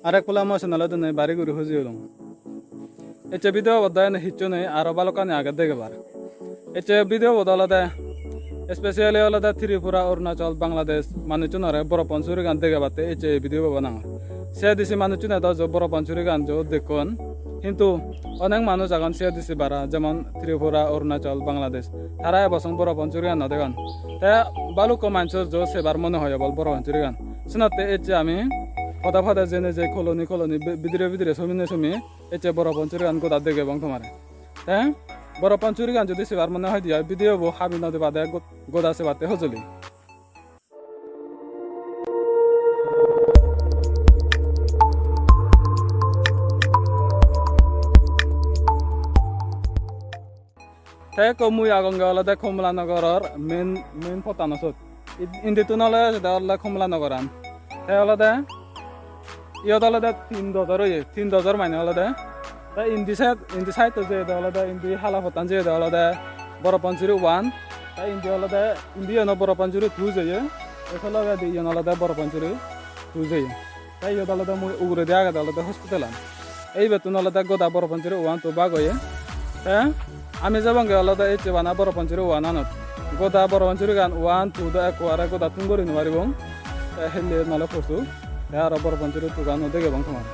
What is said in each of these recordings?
Arek pula mo senala tu nih bari guru huji ulung. Ece video bodai nih hiccu nih arobalukan ya agak dege bar. Ece video bodala deh, especially ola deh Tripura, Arunachal, Bangladesh, manucun ore Borapansury-1 dege batte ece video banang. Saya disi manucun ada jo Borapansury-1 jo dekon. Hintu onek manu jagan saya disi bara, zaman Tripura, Arunachal, Bangladesh. Tarai bosong Borapansury-1 na degan. Teh balu komancer jo sebar mono hoya bol Borapansury-1. Senate ece ami pada jene je koloni bidire somi ece Borapansury-1 goda dege bang tomare. Teh Borapansury-1 যদি সেবার মনে হয় দিয়া video বো হাবি নদী বাদে গোদা সেবাতে হজলি তাই কমুই আগঙ্গে আলাদা কমলানগরের মেন পতানসত ইন্দি তুনলে আলাদা কমলানগরান তাই আলাদা ইয়ত আলাদা 3,000 মানে আলাদা তা ইন্দি সাইড যে আলাদা ইন্দি হালাফতান যে আলাদা Borapansury-1 তা ইন্দি আলাদা ইন্দি এনো Borapansury-2 যে এখানে দি এনো আলাদা Borapansury-2 যে তাই ইয়ত আলাদা মই উগরে দেয়া গেল আলাদা হসপিটাল এই বেতন আলাদা গোদা Borapansury-1 তো বাগয়ে হ্যাঁ আমি যাবাঙ্গে আলাদা এই চেবানা Borapansury-1 আনত গোদা Borapansury-1 2 দা একবারে গোদা তুঙ্গরি নমারিবং হেলে নালে ফসু আর Borapansury-2 গান দেখে বং তোমার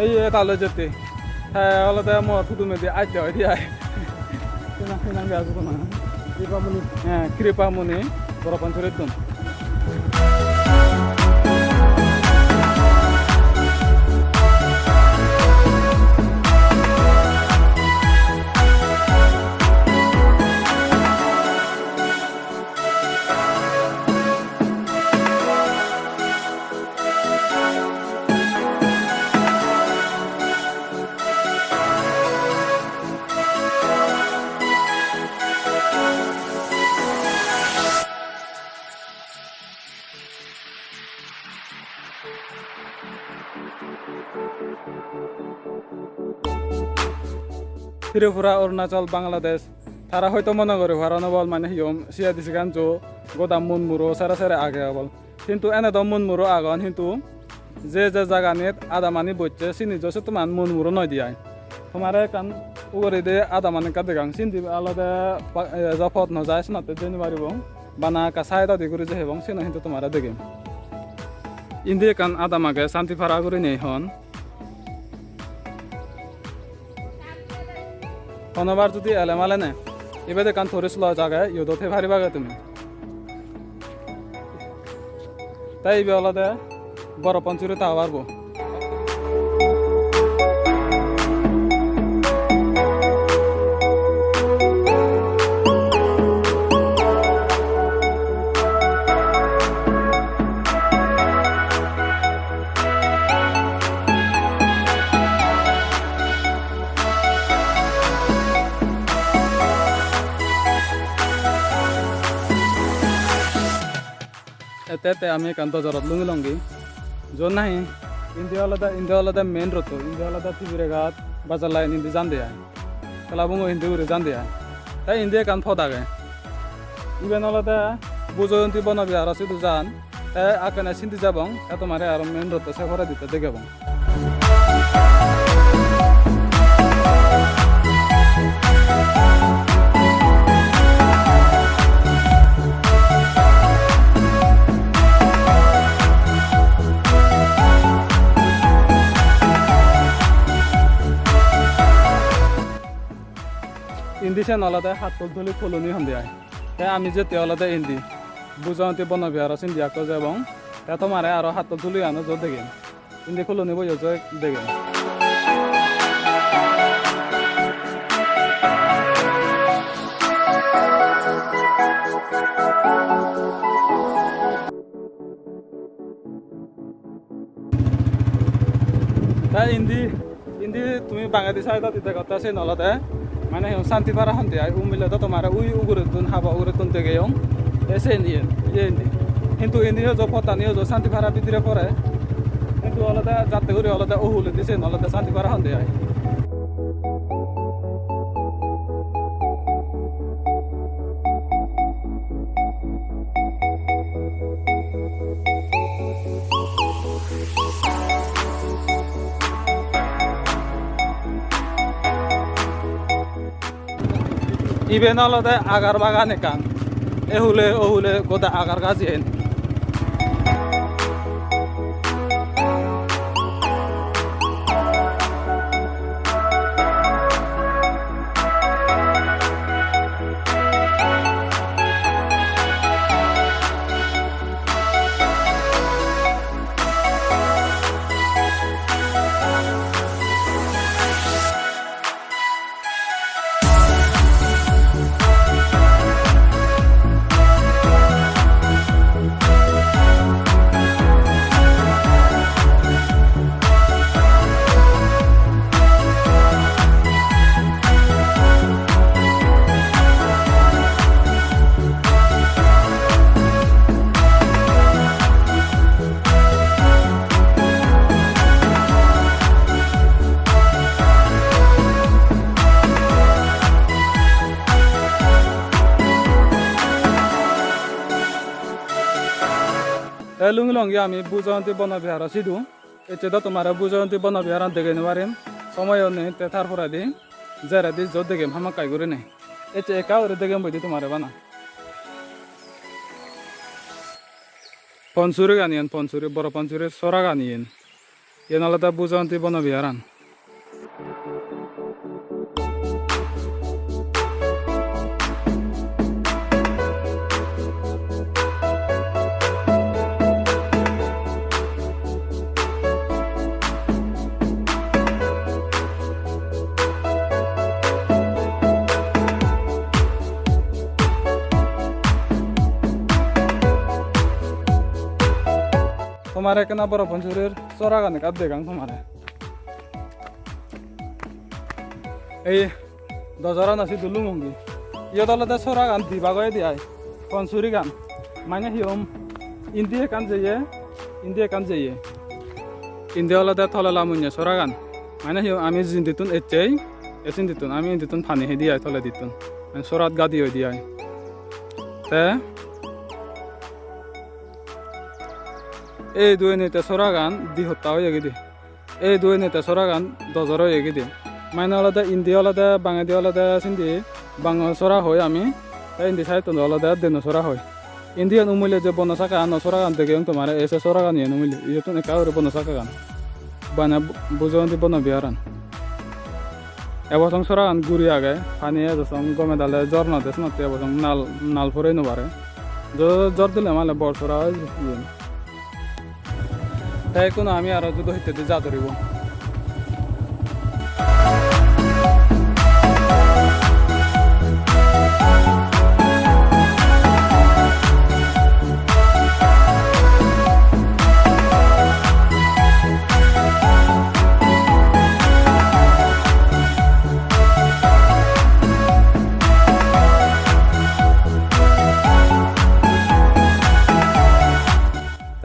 এই তালে যেতে হ্যাঁ আলাদা মো ফুটু মেদি আইতে হয় দিয়া কেনা গাছ কোনা কৃপামণি Borapansury-2 Tripura, Arunachal, Bangladesh, তারা হয়তো মনে করে হারানো বল মানে হিয়ম সিয়া দিছে গান জো গোদাম মন মুরো সারা আগে বল কিন্তু এনে তো মন মুরো আগন কিন্তু যে জায়গানিত আদা মানি বইছে সিনি জসে তোমার মন মুরো নয় দিয়াই তোমারে কান উগরে দে আদা মানি কাদে গাং সিন্দি আলাদা জফত ন যায় সনাতে জেনি মারিব বানা কা সাইদা দি করে যে এবং সিনা কিন্তু তোমারে দেগে ইন্দি কান আদা মাগে শান্তি ফারা করে নেই হন কোনোবার যদি এলেমালে নে এবারে কান থরিস ল জায়গায় ইউদতে ভারিবাগে তুমি তাই বেলাতে Borapansury তা পারবো এতে আমি কান্ত জরত লুঙ্গি जो नहीं इंडिया वाला मेन रोड तो इंडिया वाला तिबिरे घाट बाजार लाइन इंडी जान दिया कला बुंगो हिंदी उरे जान दिया ताई इंडिया कान फदा गए इवेन वाला बुजयंती बना बिहार से तो जान ताई आकने सिंधी जाबंग या तुम्हारे आरो मेन रोड तो से भरा दिता देखे बंग Indi sen alada Kattol Colony hande ay. Tay ami jete alada indi. Bujanti bana bihar asin dia ko jabong. Tay tomare aro Kattol ano jo degen. Indi colony bo jo degen. Tay indi tumi Bangladesh ayda dite kata sen alada মানে শান্তি পারা হন্তে I উমিলে তো তোমার we উগুরে তুন হাবা উগুরে তুন থেকে young এসে নিয়ে কিন্তু ইন্দিও যে পতানিও যে শান্তি পারা ভিতরে পড়ে কিন্তু আলাদা যাতে করে আলাদা ওহুলে দিছে আলাদা শান্তি পারা হন্তে I Iben olode agar bagan ekan. Ohule goda agar gazien. লুঙ্গি আমি বুজয়ন্তী বন বিহার সিধু এতে তো তোমার বুজয়ন্তী বন বিহার দেখে নেবারিম সময় নেই তেথার পরা দি যারা দি যত দেখে হামা কাই করে নেই এতে একা ওরে দেখে বই তোমার বানা পনসুরি গানিয়েন পনসুরি বড়পানসুরি সরা গানিয়েন এন আলাদা বুজয়ন্তী বন বিহারান তোমার কেনা বড়পানসুরির চরা গানে কাপ দেখাং তোমার এই দজরা নাচি দুলুঙ্গি ইয়ত আলাদা চরা গান দিবাগয়ে দিয়াই পনসুরি গান মানে হিয়ম ইন্দিয়ে কান যাইয়ে ইন্দিয়া আলাদা থলা লামুনিয়া চরা গান মানে হিয়ম আমি জিন্দিতুন এচেই এসিন দিতুন আমি ইন্দিতুন ফানি হে দিয়াই থলে দিতুন চরাত গাদি হয়ে দিয়াই তে এই দুই নেতা চরা গান দি হত্যা হয়ে গেদি এই দুই নেতা চরা গান দজর হয়ে গেদি মানে আলাদা ইন্দিয়া আলাদা বাঙালি আলাদা সিন্ধি বাঙাল চরা হয় আমি ইন্দি সাহিত্য আলাদা দেন চরা হয় ইন্ডিয়ান উমিলে যে বনসাকা আন চরা গান দেখে তোমার এসে চরা গান ইয়ে উমিলে ইয়ে তো একা বনসাকা গান বানা বুজয়ন্তী বন বিহারান এবছর চরা গান ঘুরি আগে পানি যখন গমে ডালে জ্বর নদেশ নতে এবছর নাল ফরে নবারে জ্বর দিলে মানে বর চরা ইয়ে তাই কোনো আমি আরো যদি হইতে যা ধরিব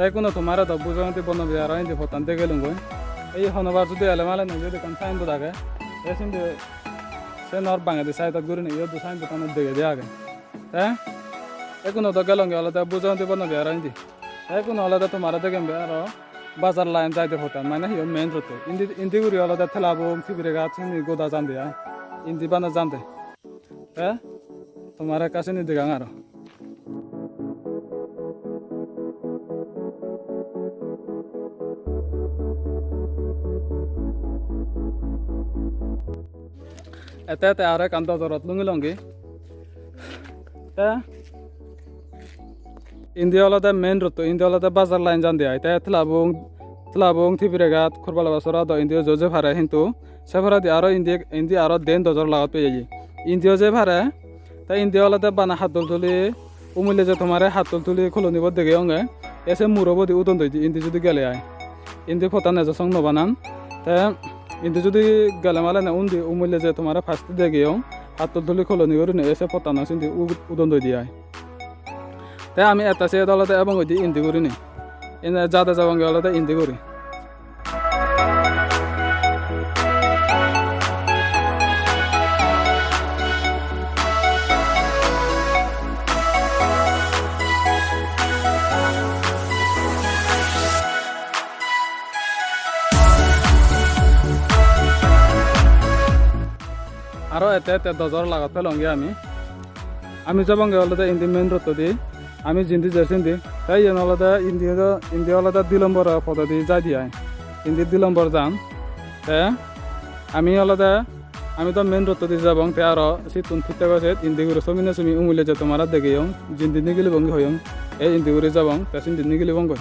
তাই কোনো তোমার তো বুজয়ন্তী বন বিহার ইন্দি ফতানতে গেলুম গই এই হনবার যদি এলে মালে নই যদি কান সাইন থাকে এ সিন্দে সে নর বাঙালি সাইত গুরি নেই দু সাইন তো দেখে দে আগে হ্যাঁ একুনো তো গেলুম গে আলাদা বুজয়ন্তী বন বিহার ইন্দি একুনো আলাদা তোমার দেখে আর বাজার লাইন যাইতে ফতান মানে হিও মেন রতে ইন্দি গুরি আলাদা থেলাবো থিবিরে গাছ গোদা জানদে ইন্দি বানা জানদে হ্যাঁ তোমার কাছে নি দেখাং আর এতে আর এক আন্তর্জাত লুঙ্গি ইন্ডিয়া আলাদা মেন রত ইন্ডিয়া আলাদা বাজার লাইন জান দেয় তাই থলাবং থিপিরে গাত খরবালা বছর ইন্ডিয়া যে ভাড়া কিন্তু সে ভাড়া দিয়ে আরো ইন্ডিয়া আরো দেন দজর লাগাত পেয়ে যাই ইন্ডিয়া যে ভাড়া তাই ইন্ডিয়া আলাদা বানা হাতল তুলি উমিলে যে তোমার হাতল তুলি খলনিব দেখে অঙ্গে এসে মুরবদি উদন দই ইন্দি যদি গেলে আয় ইন্দি ফতান এজ সং নবানান তাই ইন্দি যদি গেলে মালে না উন্দি উমিলে যে তোমার ফার্স্ট দেখে হাতল তুলি খলনি করে এসে ফতান ইন্দি উদন দই দিয়ে আয় তাই আমি এটা সে আলাদা এবং ওই ইন্দি করি নি এনে যাতে যাবঙ্গে আলাদা ইন্দি করি আরো এতে দজর লাগাতে লঙ্গে আমি আমি যাবঙ্গে আলাদা ইন্দি মেন রত দি আমি জিন্দি যাচ্ছেন দি তাই যেন আলাদা ইন্ডিয়া আলাদা 2 নম্বর পদ্ধতি যাই দিয়ে ইন্দি 2 নম্বর যান তাই আমি আলাদা আমি তো মেন রত দি যাবং তাই আর সিতুন ফিতে গেছে ইন্দি গুলো সমিনে সমি উমুলে যে তোমার দেখেও জিন্দি নিগিলি বঙ্গি হইং এই ইন্দি গুলো যাবং তাই সিন্দি নিগিলি বঙ্গ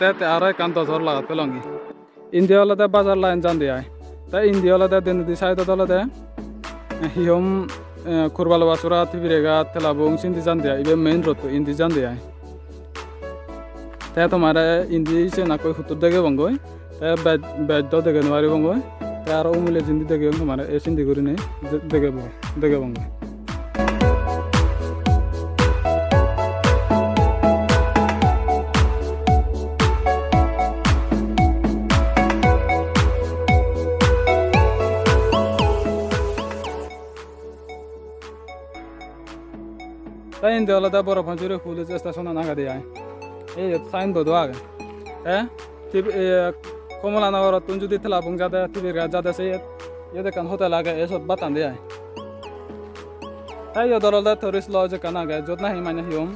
ते आरो कान दसर लगा पेलंगी इंडिया वाला बाजार लाइन जान दिया ते इंडिया वाला दिन दी साइड वाला दे हियम कुरबाल वासुरा तिबिरेगा तेलाबुंग सिंधी जान दिया इबे मेन रोड इंडी जान दिया ते तुम्हारे इंडी से ना कोई हुतु देगे बंगोय ते बैड दो देगे नवारी बंगोय ते आरो उमुले जिंदी देगे तुम्हारे ए सिंधी गुरी ने देगे बंगोय তাই ইন্দি আলাদা বরাপাঞ্চুরি পুলিশ স্টেশনে নাগা দিয়ে এই সাইন বদো আগে হ্যাঁ কমলানগর তুন যদি তেলাবুং যাতে টিভির যাতে সে ইয়ে কান হোটেল আগে এসব বাতান দিয়ে তাই ইয়ে টুরিস্ট লজ কান আগে যত না মানে হিম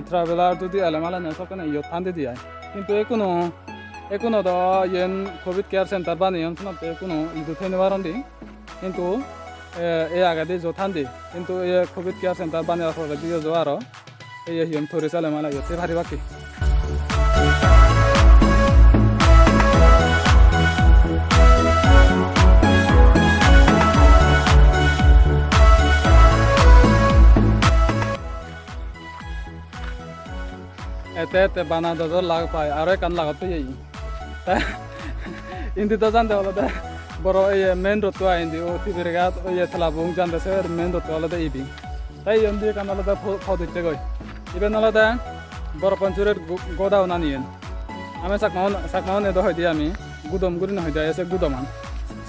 ট্রাভেলার যদি এলামালা না সকানে ইয়ে থানতে দিয়ে কিন্তু এখনো তো ইয়েন কোভিড কেয়ার সেন্টার বানিয়ে শোনাতে কোনো ইদু থেনে বারন্দি কিন্তু এই আগে দিয়ে যোথান দি কিন্তু এই কোভিড কেয়ার সেন্টার বানিয়ে পরে দিয়ে যাওয়ার এই হিম টুরিস্ট এলামালা ইয়ে ভারি বাকি এতে বানা দজর লাগ পায় আর কান লাগাতে ইন্দি তো জানতে হলো বড় এই মেন রোড তো আইন্দি ও টিভির গাত ওই তেলাবুং জানতেছে মেন রোড আলাদা ইবি তাই ইন্দি কান আলাদা ফাও দিতে গই ইবেন আলাদা বরাপাঞ্চুরের গোদাও না নিয়েন আমি চাকমাও নে দহই দিয়ে আমি গুদম গুরি না হই যায় এসে গুদমান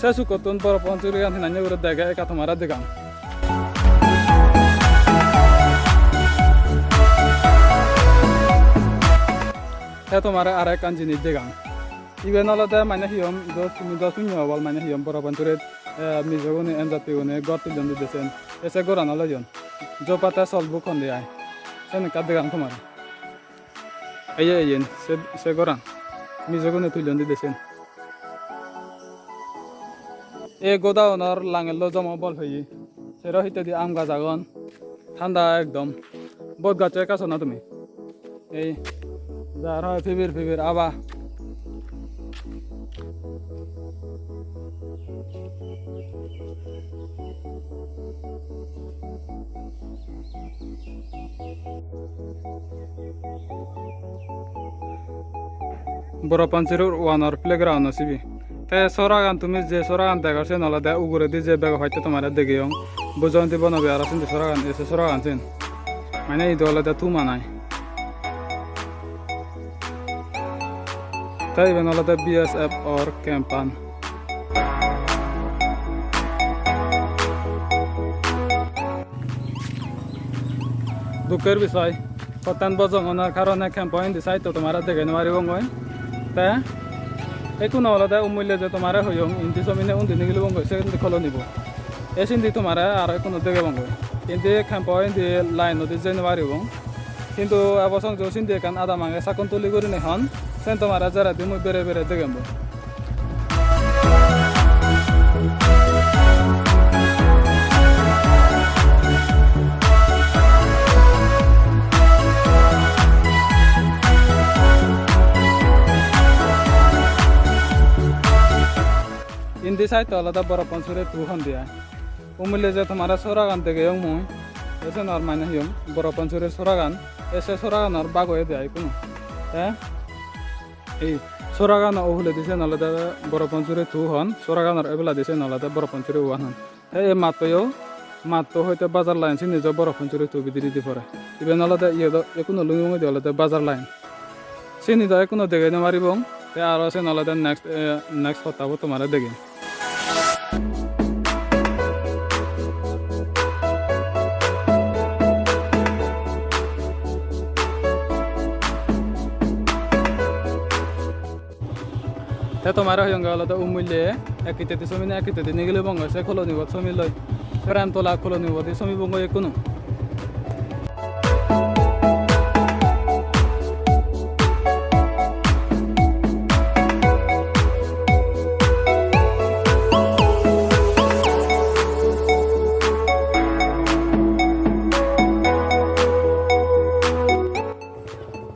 শেষু কতুন বরাপাঞ্চুরি গান হিনানি করে দেখে একা তোমারা দেগাম তোমারে আর এক জিনিস দেগাম ইবেন আলাদা মানে হিয়ম তুমি হবল মানে হিয়ম বরাপাঞ্চুরে মিজোগুনে এনজাতিগুনে গড় তুলজন দিতেছেন এসে গোরান লজন জপাতা সলবু খন দিয়ে সেন কাদ দেগাম তোমার এই সে গোরান মিজোগুনে তুলজন দিতেছেন এ গোদাউনর লাঙেল জমা বল হই সেরা হইতে দি আম গাছ আগন ঠান্ডা একদম বহুত গাছের কাছে না তুমি এই যার হয় ফিবির আবা বরাপাঞ্চুরির ওয়ানর প্লেগ্রাউন্ড আছিবি তাই সরাগান তুমি যে সরাগান দেখাচ্ছে নালা দেয় উগুরে দিয়ে যে বেগ হয়তো তোমার দেখিও বুঝন্তি বনবে আর আসেন সরাগান এসে সরাগান চেন মানে এই দলে তু মানায় তাই ইভেন আলাদা BSF or ক্যাম্পান দুঃখের বিষয় প্রত্যান বজনের কারণে ক্যাম্পাইন দিছাই তো তোমার দেখে নেওয়ারি বঙ্গয় তাই একো আলাদা উমূল্য যে তোমার হইং ইন্দি জমিনে উন্দিনি গেলে বঙ্গয় সে খলো নিব এ সিন্দি তোমার আর কোনো দেখে বঙ্গয় কিন্তু ক্যাম্পাইন দিয়ে লাইন নদী যে নেওয়ারি বং কিন্তু এবছর যে সিন্দি এখান আদা মাঙে চাকন তুলি করি নেখন সেন তোমার যারা দিয়ে মুই বেড়ে দেখেন ইন্দি সাইতো আলাদা বরাপাঞ্চুরি তুখন দিয়া উমুলে যে তোমার সরাগান থেকে মুই এসে নর মানে হিম বরাপাঞ্চুরির সরাগান এসে সরাগানর বাগ হয়ে দেয় কোনো হ্যাঁ এই সরাগান ওহুলে দিছে নালাদা বরাপাঞ্চুরি 2 হন সরাগানর এবেলা দিছে নালাদা বরাপাঞ্চুরি 1 হন এই মাত্রও মাত্র হয়তো বাজার লাইন সে নিজের বরফঞ্চুরি তুবি দিতে পারে ইভেন আলাদা ইয়ে কোনো লুঙ্গি দিয়ে আলাদা বাজার লাইন সে নিজে কোনো দেখে নে মারিব আর সে আলাদা নেক্সট হতাবো তোমার দেখে তোমার আলাদা উমূল্যে একইতে সমি না একইতে নিগেলে বঙ্গ সে কলোনি সমি লয় প্রেমতলা কলোনি সমি বঙ্গ কোনো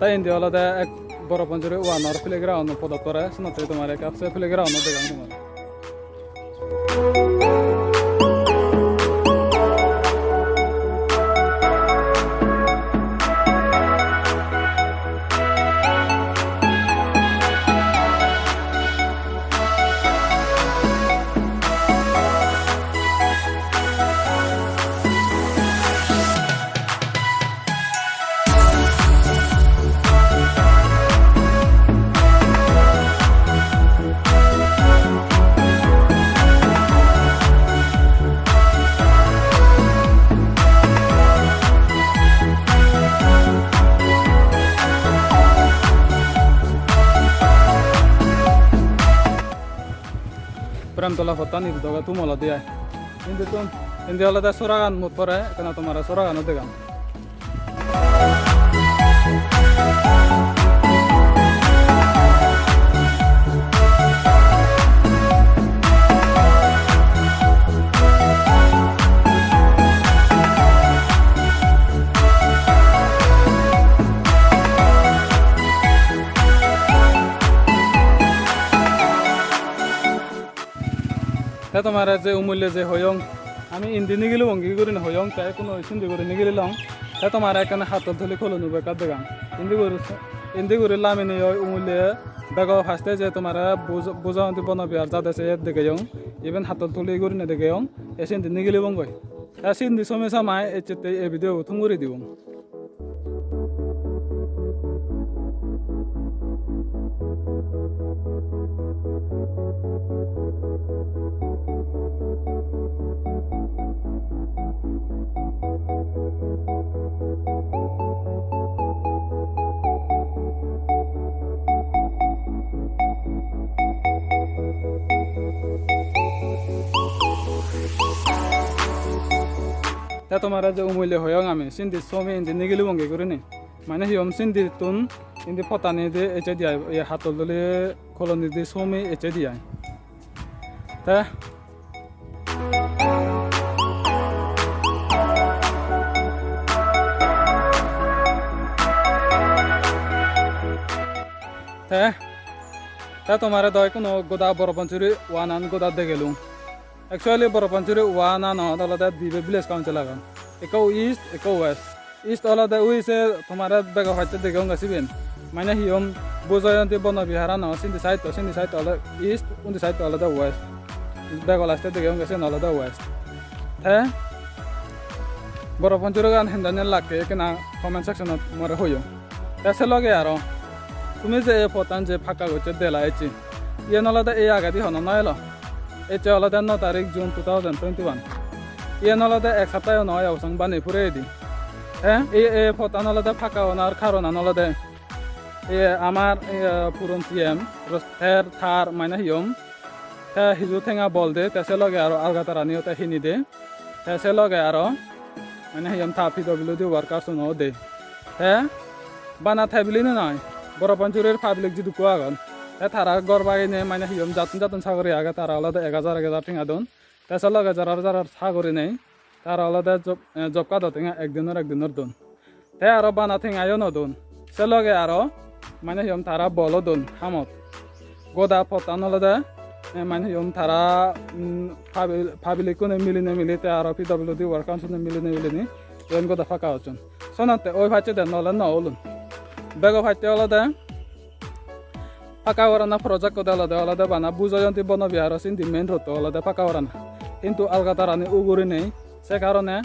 তাই ইন্দি আলাদা এক Borapansury-1 और प्लेग्राउंड में पता पड़ा है सुनते तुम्हारे कब से प्लेग्राउंड में देखा तुम्हारे Premtola Colony itu juga tuh malah dia. Ini tuh, ini ada sorangan motor ya, karena tomere sorangan itu kan. তোমার যে উমূল্যে যে হয়ং আমি ইন্দি নিগিলে বঙ্গি করি না হয়ং তাই কোনো সিন্ধি করে নিগিলে লং তাই তোমার এখানে হাতত ধরে খোলো নিবে কার দেগাম ইন্দি করে লামি নিয়ে উমূল্যে বেগ ফার্স্টে যে তোমার বোঝান্তি বনবি আর যাদের সে দেখে যাও ইভেন হাতত ধরে করি না দেখে যাও এ সিন্ধি নিগিলে বঙ্গই তাই সিন্ধি সময় সময় এ ভিডিও থুম করে দিব তোমার যে উমূল্যে হয়ং আমি সিন্ধি সমি ইন্দি নিগিলি বঙ্গি করি নি মানে হিম সিন্ধি তুন ইন্দি ফতানি দিয়ে এচে দিয়া এই হাতল দলে কলোনি দিয়ে সমি এচে দিয়া তা তোমার দয় কোনো গোদা Borapansury-1 An গোদা দেখেলুম Actually, Borapansury-1 and all that the village council lagan. Eko east, eko west. East all of the we say tomorrow bag of the degon gasibin. Mine hiom Jayanti Bana Bihar no in the side all the east, on the side all of the west. Bag of the degon gasin all of the west. Borapansury-1 and Daniel Lake can comment section of Morahoyo. That's a log arrow. To me, the airport and the Paka with the Laichi. Yanola the Eagati Honoilo. It's all the no tarik June 2021. Ian all the exaptayo no sang banei puredi. Potan all the paka on our caron and all the Amar Purun CM, Roster Tar Manahium, Hizutenga Bolde, Tesselogaro Algatarani Hinide, Tesselogaro, Manahium Tapi workers on all day. Bana Tabilina, Borapansury public Jiduquagon. Tara Gorbine, mine hium Jatan Sagori Agatara, the Egazar Adon, Tesala Gazarar Sagorine, Tara the Jopkada thing, Egdinor Don. Tara Bana thing I know don. Selogaro, mine hium Tara Bolodon, Hamot. Goda Potanolada, and mine hium Tara Pabilicun milline military PWD work on the milline, then go the fuck out. So not the oil hatchet and all and all. Bag of Hatella. Pakawarana project kodala de Bana Jayanti Bihar in the main road all the Pakawarana into Algatarani Ugurine সে কারণে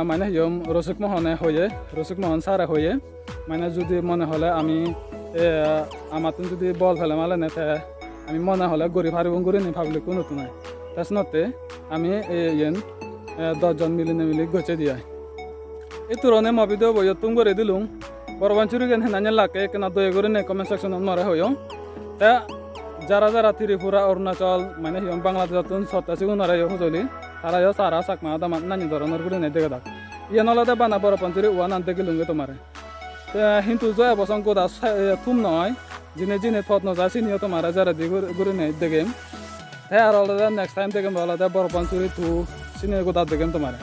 মানে হিয়ম রসুক মোহনে হয়ে রসুক মোহন সারে হয়ে মানে যদি মনে হলে আমি আমার যদি বল ফেলে মালে নেতে আমি মনে হলে গড়ি ফারিব গড়ি নি ভাবলে কোনো তো নাই তাছ নতে আমি ইয়েন 10 জন মিলি গছে দিয়া এই তুরনে মবিদেও বই তুম করে দিলুম বরবাঞ্চুরি কেন হেনানে লাগে কেনা দয়ে করে নে কমেন্ট সেকশন মরে হইও তা যারা ত্রিপুরা অরুণাচল মানে হিয়ম বাংলাদেশ সত্তাসি উনারা হুজলি তারা সারা চাকমা দামা নানি ধরনের করে নেই দেখে দাক ইয়ান আলাদা বানা বরপাঞ্চুরি 1 আনতে গেলুঙ্গে তোমারে কিন্তু জয়া বসং গোদা তুম নয় জিনে ফত নজা চিনিও তোমারা যারা দি করে নেই দেখেম হ্যাঁ আর আলাদা নেক্সট টাইম দেখেম আলাদা বরপাঞ্চুরি 2 চিনি গোদা দেখেম তোমারে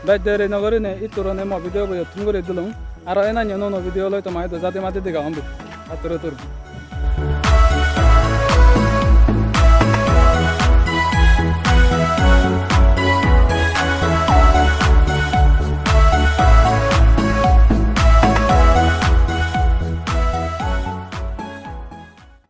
বাইরে নগরে নেই ইতুরনে ম ভিডিও বই তুম করে দিলুম আর এনা নিয়ন ভিডিও লই তোমায় জাতি মাতি দিগাম হাতরে তোর